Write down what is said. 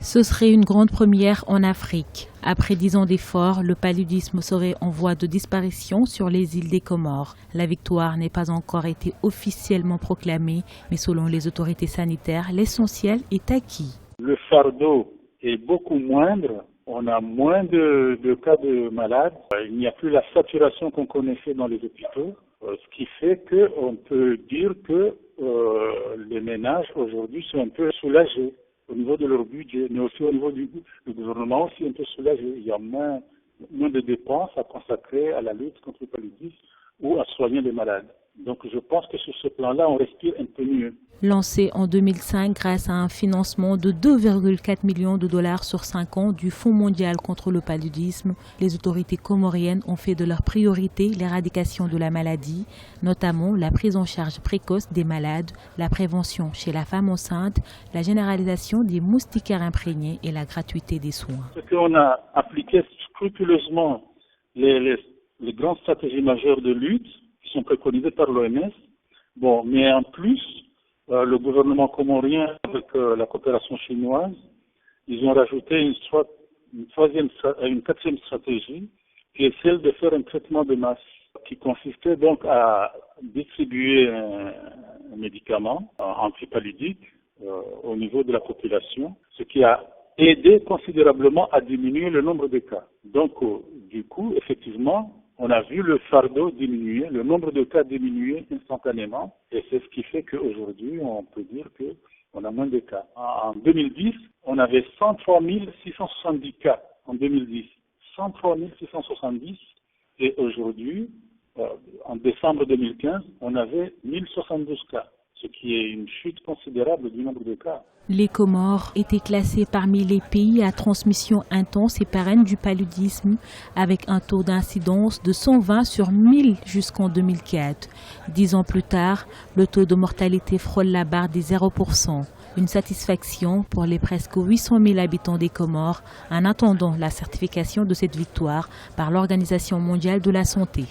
Ce serait une grande première en Afrique. Après 10 ans d'efforts, le paludisme serait en voie de disparition sur les îles des Comores. La victoire n'a pas encore été officiellement proclamée, mais selon les autorités sanitaires, l'essentiel est acquis. Le fardeau est beaucoup moindre. On a moins de cas de malades. Il n'y a plus la saturation qu'on connaissait dans les hôpitaux, ce qui fait qu'on peut dire que les ménages aujourd'hui sont un peu soulagés au niveau de leur budget, mais aussi au niveau du gouvernement aussi un peu soulagé. Il y a moins de dépenses à consacrer à la lutte contre le paludisme ou à soigner les malades. Donc je pense que sur ce plan-là, on respire un peu mieux. Lancé en 2005 grâce à un financement de 2,4 millions de dollars sur 5 ans du Fonds mondial contre le paludisme, les autorités comoriennes ont fait de leur priorité l'éradication de la maladie, notamment la prise en charge précoce des malades, la prévention chez la femme enceinte, la généralisation des moustiquaires imprégnés et la gratuité des soins. Ce qu'on a appliqué scrupuleusement les grandes stratégies majeures de lutte qui sont préconisées par l'OMS, mais en plus, le gouvernement comorien, avec la coopération chinoise, ils ont rajouté une quatrième stratégie, qui est celle de faire un traitement de masse, qui consistait donc à distribuer un médicament antipaludique au niveau de la population, ce qui a aidé considérablement à diminuer le nombre de cas. Donc, du coup, effectivement, on a vu le fardeau diminuer, le nombre de cas diminuer instantanément, et c'est ce qui fait qu'aujourd'hui, on peut dire qu'on a moins de cas. En 2010, on avait 103 670 cas en 2010. 103 670, et aujourd'hui, en décembre 2015, on avait 1072 cas, ce qui est une chute considérable du nombre de cas. Les Comores étaient classés parmi les pays à transmission intense et pérenne du paludisme, avec un taux d'incidence de 120 sur 1000 jusqu'en 2004. 10 ans plus tard, le taux de mortalité frôle la barre des 0%. Une satisfaction pour les presque 800 000 habitants des Comores en attendant la certification de cette victoire par l'Organisation mondiale de la santé.